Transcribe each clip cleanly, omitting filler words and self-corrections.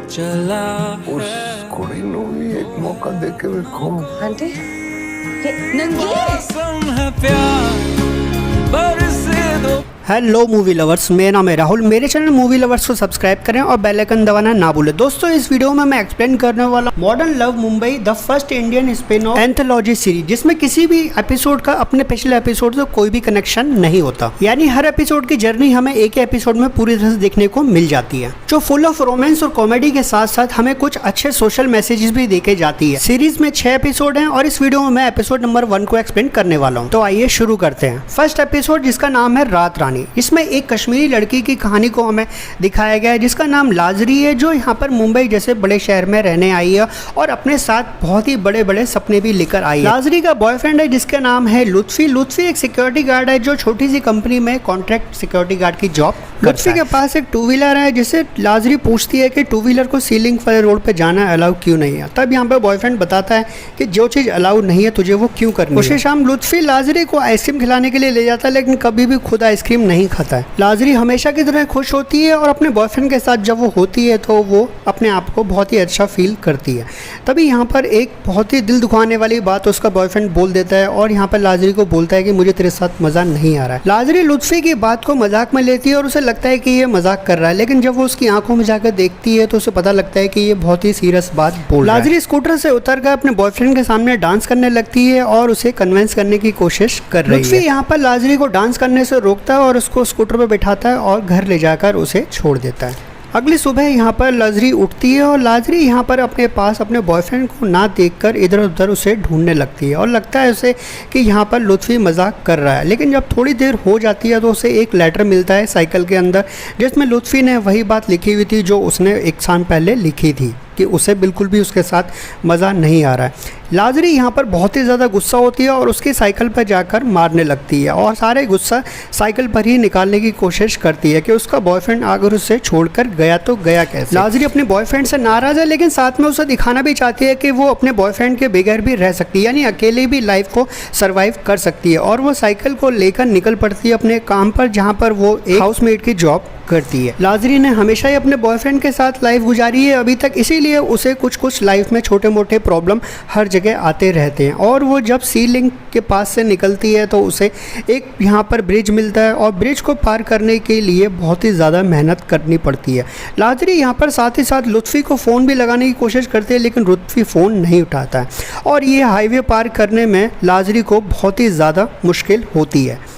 चला उस कुड़ी नूं भी एक मौका दे के देखो। आंटी ये नंगी मौसम है प्यार बरसे दो। हेलो मूवी लवर्स, मेरा नाम है राहुल। मेरे चैनल मूवी लवर्स को सब्सक्राइब करें और बेल आइकन दबाना ना भूलें। दोस्तों, इस वीडियो में मैं एक्सप्लेन करने वाला modern love Mumbai the first Indian spin off anthology series, जिसमें किसी भी एपिसोड का अपने पिछले एपिसोड से कोई भी कनेक्शन नहीं होता। यानी हर एपिसोड की जर्नी हमें एक ही एपिसोड में पूरी तरह से देखने को मिल जाती है, जो फुल ऑफ रोमांस और कॉमेडी के साथ साथ हमें कुछ अच्छे सोशल मैसेजेस भी देके जाती है। सीरीज में 6 एपिसोड हैं और इस वीडियो में मैं एपिसोड नंबर 1 को एक्सप्लेन करने वाला हूँ। तो आइए शुरू करते हैं। फर्स्ट एपिसोड, जिसका नाम है रात रानी। इसमें एक कश्मीरी लड़की की कहानी को हमें दिखाया गया है, जिसका नाम लाजरी है, जो यहाँ पर मुंबई जैसे बड़े शहर में रहने आई है और अपने साथ बहुत ही बड़े बड़े सपने भी लेकर आई है। लाजरी का बॉयफ्रेंड है जिसका नाम है लुत्फी। लुत्फी एक सिक्योरिटी गार्ड है जो छोटी सी कंपनी में कॉन्ट्रैक्ट सिक्योरिटी गार्ड की जॉब करता है। लुत्फी के पास एक 2 व्हीलर है, जिसे लाजरी पूछती है कि 2 व्हीलर को सीलिंग वाले रोड पे जाना अलाउ क्यों नहीं है। तब यहाँ पे बॉयफ्रेंड बताता है कि जो चीज़ अलाउ नहीं है तुझे वो क्यों करनी है। उसी शाम लुत्फी लाजरी को आइसक्रीम खिलाने के लिए ले जाता है, लेकिन कभी भी खुद आइसक्रीम नहीं खाता है। लाजरी हमेशा की तरह खुश होती है और अपने बॉयफ्रेंड के साथ जब वो होती है तो वो अपने आप को बहुत ही अच्छा फील करती है। तभी यहाँ पर एक बहुत ही दिल दुखाने वाली बात उसका बॉयफ्रेंड बोल देता है और यहाँ पर लाजरी को बोलता है कि मुझे तेरे साथ मज़ा नहीं आ रहा है। लाजरी लुत्फी की बात को मजाक में लेती है और उसे लगता है कि ये मजाक कर रहा है, लेकिन जब वो उसकी आंखों में जाकर देखती है तो उसे पता लगता है कि ये बहुत ही सीरियस बात बोल रहा है। लाजरी स्कूटर से उतरकर अपने बॉयफ्रेंड के सामने डांस करने लगती है और उसे कन्विंस करने की कोशिश कर रही है। लुत्फी यहाँ पर लाजरी को डांस करने से रोकता है और उसको स्कूटर पर बैठाता है और घर ले जाकर उसे छोड़ देता है। अगली सुबह यहाँ पर लाजरी उठती है और लाजरी यहाँ पर अपने पास अपने बॉयफ्रेंड को ना देखकर इधर उधर उसे ढूंढने लगती है और लगता है उसे कि यहाँ पर लुत्फी मजाक कर रहा है। लेकिन जब थोड़ी देर हो जाती है तो उसे एक लेटर मिलता है साइकिल के अंदर, जिसमें लुत्फी ने वही बात लिखी हुई थी जो उसने 1 साल पहले लिखी थी कि उसे बिल्कुल भी उसके साथ मज़ा नहीं आ रहा है। लाजरी यहाँ पर बहुत ही ज़्यादा गुस्सा होती है और उसकी साइकिल पर जाकर मारने लगती है और सारे गुस्सा साइकिल पर ही निकालने की कोशिश करती है कि उसका बॉयफ्रेंड अगर उसे छोड़कर गया तो गया कैसे। लाजरी अपने बॉयफ्रेंड से नाराज़ है, लेकिन साथ में उसे दिखाना भी चाहती है कि वो अपने बॉयफ्रेंड के बगैर भी रह सकती है, यानी अकेले भी लाइफ को सर्वाइव कर सकती है। और वो साइकिल को लेकर निकल पड़ती है अपने काम पर, जहाँ पर वो एक हाउसमेट की जॉब करती है। लाजरी ने हमेशा ही अपने बॉयफ्रेंड के साथ लाइफ गुजारी है अभी तक, इसीलिए उसे कुछ लाइफ में छोटे मोटे प्रॉब्लम हर जगह आते रहते हैं। और वो जब सी लिंक के पास से निकलती है तो उसे एक यहाँ पर ब्रिज मिलता है और ब्रिज को पार करने के लिए बहुत ही ज़्यादा मेहनत करनी पड़ती है। लाजरी यहाँ पर साथ ही साथ लुत्फी को फ़ोन भी लगाने की कोशिश करती है, लेकिन लुत्फी फ़ोन नहीं उठाता है और ये हाईवे पार करने में लाजरी को बहुत ही ज़्यादा मुश्किल होती है,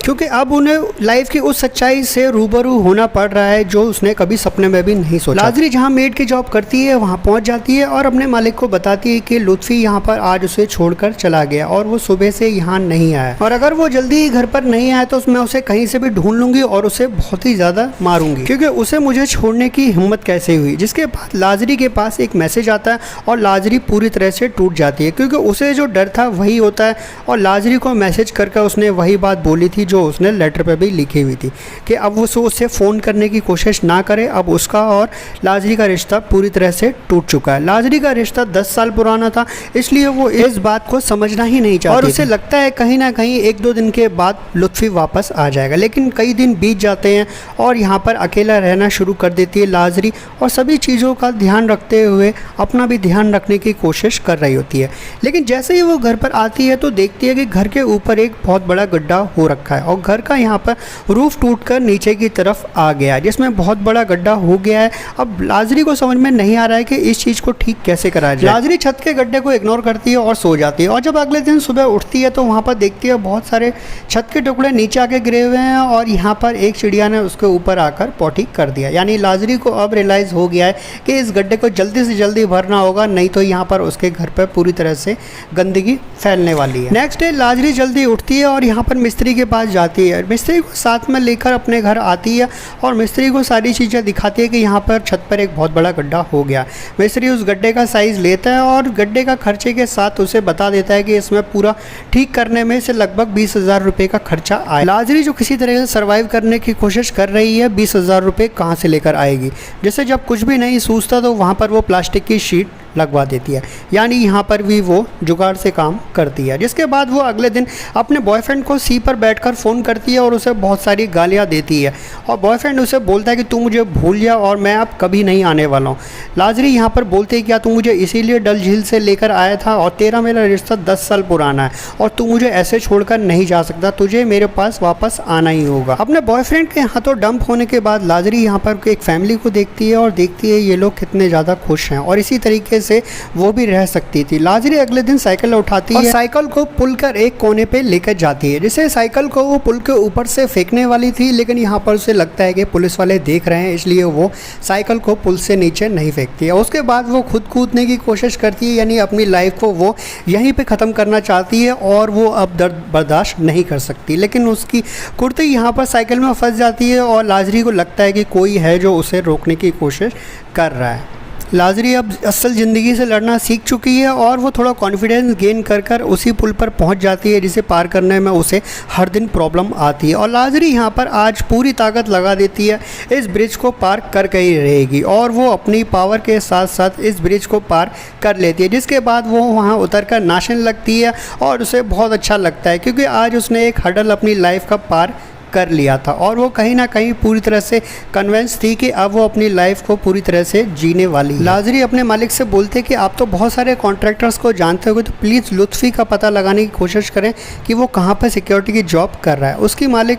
क्योंकि अब उन्हें लाइफ की उस सच्चाई से रूबरू होना पड़ रहा है जो उसने कभी सपने में भी नहीं सोचा। लाजरी जहां मेड की जॉब करती है वहां पहुंच जाती है और अपने मालिक को बताती है कि लुत्फी यहां पर आज उसे छोड़कर चला गया और वो सुबह से यहां नहीं आया, और अगर वो जल्दी ही घर पर नहीं आया तो मैं उसे कहीं से भी ढूंढ लूंगी और उसे बहुत ही ज़्यादा मारूंगी, क्योंकि उसे मुझे छोड़ने की हिम्मत कैसे हुई। जिसके बाद लाजरी के पास एक मैसेज आता है और लाजरी पूरी तरह से टूट जाती है, क्योंकि उसे जो डर था वही होता है और लाजरी को मैसेज करके उसने वही बात बोली थी जो उसने लेटर पे भी लिखी हुई थी कि अब वो उससे फ़ोन करने की कोशिश ना करे। अब उसका और लाजरी का रिश्ता पूरी तरह से टूट चुका है। लाजरी का रिश्ता 10 साल पुराना था, इसलिए वो इस बात को समझना ही नहीं चाहती और उसे लगता है कहीं ना कहीं 1-2 दिन के बाद लुत्फी वापस आ जाएगा। लेकिन कई दिन बीत जाते हैं और यहाँ पर अकेला रहना शुरू कर देती है लाजरी और सभी चीज़ों का ध्यान रखते हुए अपना भी ध्यान रखने की कोशिश कर रही होती है। लेकिन जैसे ही वो घर पर आती है तो देखती है कि घर के ऊपर एक बहुत बड़ा गड्ढा हो रखा है और घर का यहाँ पर रूफ टूटकर नीचे की तरफ आ गया है, जिसमें बहुत बड़ा गड्ढा हो गया है। अब लाजरी को समझ में नहीं आ रहा है कि इस चीज़ को ठीक कैसे करा जाए। लाजरी छत के गड्ढे को इग्नोर करती है और सो जाती है और जब अगले दिन सुबह उठती है तो वहाँ पर देखती है बहुत सारे छत के टुकड़े नीचे आके गिरे हुए हैं और यहाँ पर एक चिड़िया ने उसके ऊपर आकर पॉटी कर दिया। यानी लाजरी को अब रियलाइज़ हो गया है कि इस गड्ढे को जल्दी से जल्दी भरना होगा, नहीं तो यहाँ पर उसके घर पर पूरी तरह से गंदगी फैलने वाली है। नेक्स्ट डे लाजरी जल्दी उठती है और यहाँ पर मिस्त्री के पास जाती है। मिस्त्री को साथ में लेकर अपने घर आती है और मिस्त्री को सारी चीज़ें दिखाती है कि यहाँ पर छत पर एक बहुत बड़ा गड्ढा हो गया। मिस्त्री उस गड्ढे का साइज़ लेता है और गड्ढे का खर्चे के साथ उसे बता देता है कि इसमें पूरा ठीक करने में से लगभग 20,000 रुपये का खर्चा आए। लाजरी जो किसी तरह से सर्वाइव करने की कोशिश कर रही है, 20,000 रुपये कहाँ से लेकर आएगी। जैसे जब कुछ भी नहीं सूझता तो वहाँ पर वो प्लास्टिक की शीट लगवा देती है, यानी यहाँ पर भी वो जुगाड़ से काम करती है। जिसके बाद वो अगले दिन अपने बॉयफ्रेंड को सी पर बैठकर फ़ोन करती है और उसे बहुत सारी गालियाँ देती है और बॉयफ्रेंड उसे बोलता है कि तू मुझे भूल जा और मैं अब कभी नहीं आने वाला हूँ। लाजरी यहाँ पर बोलते हैं क्या तू मुझे इसीलिए डल झील से लेकर आया था और तेरा मेरा रिश्ता 10 साल पुराना है और तू मुझे ऐसे छोड़कर नहीं जा सकता, तुझे मेरे पास वापस आना ही होगा। अपने बॉयफ्रेंड के हाथों डंप होने के बाद लाजरी यहाँ पर एक फैमिली को देखती है और देखती है ये लोग कितने ज़्यादा खुश हैं और इसी तरीके से वो भी रह सकती थी। लाजरी अगले दिन साइकिल उठाती है, साइकिल को पुल कर एक कोने पे लेकर जाती है, जिसे साइकिल को वो पुल के ऊपर से फेंकने वाली थी, लेकिन यहाँ पर उसे लगता है कि पुलिस वाले देख रहे हैं, इसलिए वो साइकिल को पुल से नीचे नहीं फेंकती है। उसके बाद वो खुद कूदने की कोशिश करती है, यानी अपनी लाइफ को वो यहीं पे ख़त्म करना चाहती है और वो अब दर्द बर्दाश्त नहीं कर सकती। लेकिन उसकी कुर्ती यहाँ पर साइकिल में फंस जाती है और लाजरी को लगता है कि कोई है जो उसे रोकने की कोशिश कर रहा है। लाजरी अब असल ज़िंदगी से लड़ना सीख चुकी है और वो थोड़ा कॉन्फिडेंस गेन कर उसी पुल पर पहुंच जाती है, जिसे पार करने में उसे हर दिन प्रॉब्लम आती है और लाजरी यहाँ पर आज पूरी ताकत लगा देती है, इस ब्रिज को पार कर ही रहेगी और वो अपनी पावर के साथ साथ इस ब्रिज को पार कर लेती है। जिसके बाद वो वहाँ उतर कर नाचने लगती है और उसे बहुत अच्छा लगता है, क्योंकि आज उसने एक हर्डल अपनी लाइफ का पार कर लिया था और वो कहीं ना कहीं पूरी तरह से कन्विंस थी कि अब वो अपनी लाइफ को पूरी तरह से जीने वाली है। लाजरी अपने मालिक से बोलते कि आप तो बहुत सारे कॉन्ट्रैक्टर्स को जानते होंगे, तो प्लीज़ लुत्फ़ी का पता लगाने की कोशिश करें कि वो कहाँ पर सिक्योरिटी की जॉब कर रहा है। उसकी मालिक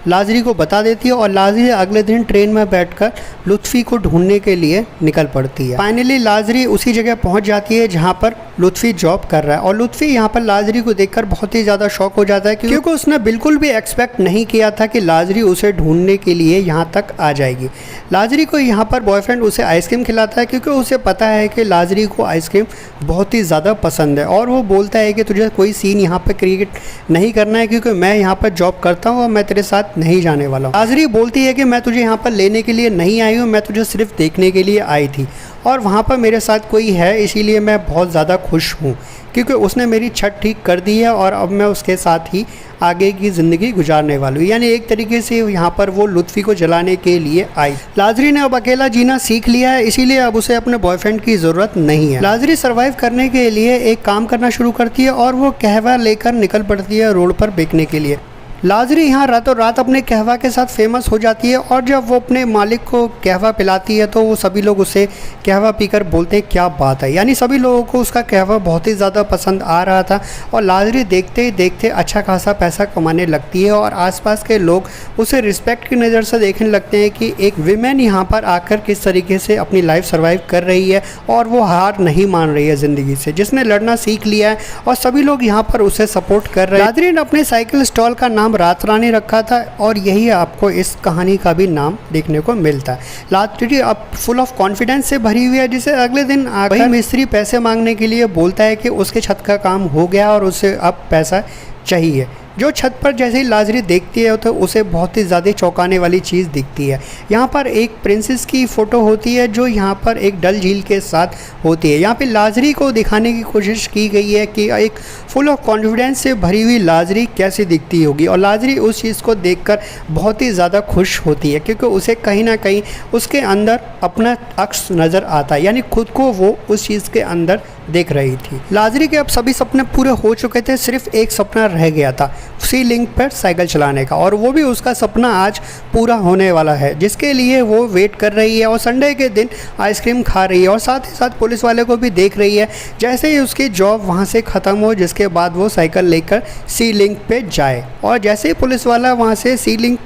लाजरी को बता देती है और लाजरी अगले दिन ट्रेन में बैठकर लुत्फ़ी को ढूंढने के लिए निकल पड़ती है। फाइनली लाजरी उसी जगह पहुंच जाती है जहां पर लुत्फ़ी जॉब कर रहा है और लुत्फ़ी यहां पर लाजरी को देखकर बहुत ही ज़्यादा शॉक हो जाता है, क्योंकि उसने बिल्कुल भी एक्सपेक्ट नहीं किया था कि लाजरी उसे ढूंढने के लिए यहाँ तक आ जाएगी। लाजरी को यहाँ पर बॉयफ्रेंड उसे आइसक्रीम खिलाता है, क्योंकि उसे पता है कि लाजरी को आइसक्रीम बहुत ही ज़्यादा पसंद है और वो बोलता है कि तुझे कोई सीन यहाँ पर क्रिएट नहीं करना है, क्योंकि मैं यहाँ पर जॉब करता हूँ और मैं तेरे साथ नहीं जाने वाला हूँ। लाजरी बोलती है कि मैं तुझे यहाँ पर लेने के लिए नहीं आई हूँ, मैं तुझे सिर्फ देखने के लिए आई थी और वहाँ पर मेरे साथ कोई है, इसीलिए मैं बहुत ज़्यादा खुश हूँ, क्योंकि उसने मेरी छत ठीक कर दी है और अब मैं उसके साथ ही आगे की ज़िंदगी गुजारने वाली हूँ। यानी एक तरीके से यहाँ पर वो लुत्फ़ी को जलाने के लिए आई। लाजरी ने अब अकेला जीना सीख लिया है, इसीलिए अब उसे अपने बॉयफ्रेंड की ज़रूरत नहीं है। लाजरी सर्वाइव करने के लिए एक काम करना शुरू करती है और वो कहवा लेकर निकल पड़ती है रोड पर बेचने के लिए। लाजरी यहाँ रातों रात अपने कहवा के साथ फेमस हो जाती है और जब वो अपने मालिक को कहवा पिलाती है तो वो सभी लोग उसे कहवा पीकर बोलते हैं क्या बात है, यानी सभी लोगों को उसका कहवा बहुत ही ज़्यादा पसंद आ रहा था और लाजरी देखते ही देखते अच्छा खासा पैसा कमाने लगती है और आसपास के लोग उसे रिस्पेक्ट की नज़र से देखने लगते हैं कि एक विमेन यहाँ पर आकर किस तरीके से अपनी लाइफ सर्वाइव कर रही है और वो हार नहीं मान रही है ज़िंदगी से, जिसने लड़ना सीख लिया है और सभी लोग यहाँ पर उसे सपोर्ट कर रहे हैं। लाजरी ने अपने साइकिल स्टॉल का नाम रात रानी रखा था और यही आपको इस कहानी का भी नाम देखने को मिलता है। लाजरी अब फुल ऑफ कॉन्फिडेंस से भरी हुई है, जिसे अगले दिन वही मिस्त्री पैसे मांगने के लिए बोलता है कि उसके छत का काम हो गया और उसे अब पैसा चाहिए। जो छत पर जैसे ही लाजरी देखती है तो उसे बहुत ही ज़्यादा चौंकाने वाली चीज़ दिखती है। यहाँ पर एक प्रिंसेस की फ़ोटो होती है जो यहाँ पर एक डल झील के साथ होती है। यहाँ पे लाजरी को दिखाने की कोशिश की गई है कि एक फुल ऑफ कॉन्फिडेंस से भरी हुई लाजरी कैसी दिखती होगी और लाजरी उस चीज़ को देखकर बहुत ही ज़्यादा खुश होती है, क्योंकि उसे कहीं ना कहीं उसके अंदर अपना अक्स नज़र आता है, यानी खुद को वो उस चीज़ के अंदर देख रही थी। लाजरी के अब सभी सपने पूरे हो चुके थे, सिर्फ एक सपना रह गया था सी लिंक पर साइकिल चलाने का और वो भी उसका सपना आज पूरा होने वाला है, जिसके लिए वो वेट कर रही है और संडे के दिन आइसक्रीम खा रही है और साथ ही साथ पुलिस वाले को भी देख रही है जैसे ही उसकी जॉब वहाँ से ख़त्म हो, जिसके बाद वो साइकिल लेकर सी लिंक पे जाए। और जैसे ही पुलिस वाला वहाँ से सी लिंक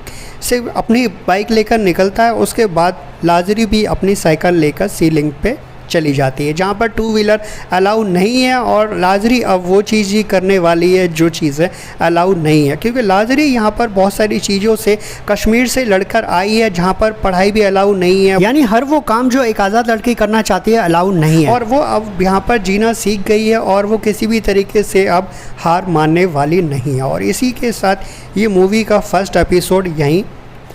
से अपनी बाइक लेकर निकलता है, उसके बाद लाजरी भी अपनी साइकिल लेकर सी लिंक पे चली जाती है जहाँ पर 2 व्हीलर अलाउ नहीं है और लाजरी अब वो चीज़ ही करने वाली है जो चीज़ें अलाउ नहीं है, क्योंकि लाजरी यहाँ पर बहुत सारी चीज़ों से कश्मीर से लड़कर आई है जहाँ पर पढ़ाई भी अलाउ नहीं है, यानी हर वो काम जो एक आज़ाद लड़की करना चाहती है अलाउ नहीं है और वो अब यहाँ पर जीना सीख गई है और वो किसी भी तरीके से अब हार मानने वाली नहीं है। और इसी के साथ ये मूवी का फर्स्ट एपिसोड यहीं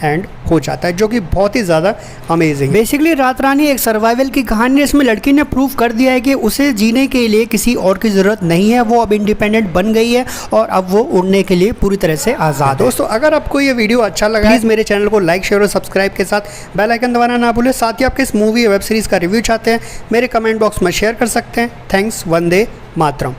एंड हो जाता है, जो कि बहुत ही ज़्यादा अमेजिंग। बेसिकली रात रानी एक सर्वाइवल की कहानी है। इसमें लड़की ने प्रूव कर दिया है कि उसे जीने के लिए किसी और की ज़रूरत नहीं है, वो अब इंडिपेंडेंट बन गई है और अब वो उड़ने के लिए पूरी तरह से आज़ाद। दोस्तों अगर आपको ये वीडियो अच्छा लगा प्लीज़ मेरे चैनल को लाइक शेयर और सब्सक्राइब के साथ बेल आइकन दबाना ना भूलें। साथ ही आप किस मूवी या वेब सीरीज़ का रिव्यू चाहते हैं मेरे कमेंट बॉक्स में शेयर कर सकते हैं। थैंक्स। वंदे मातरम।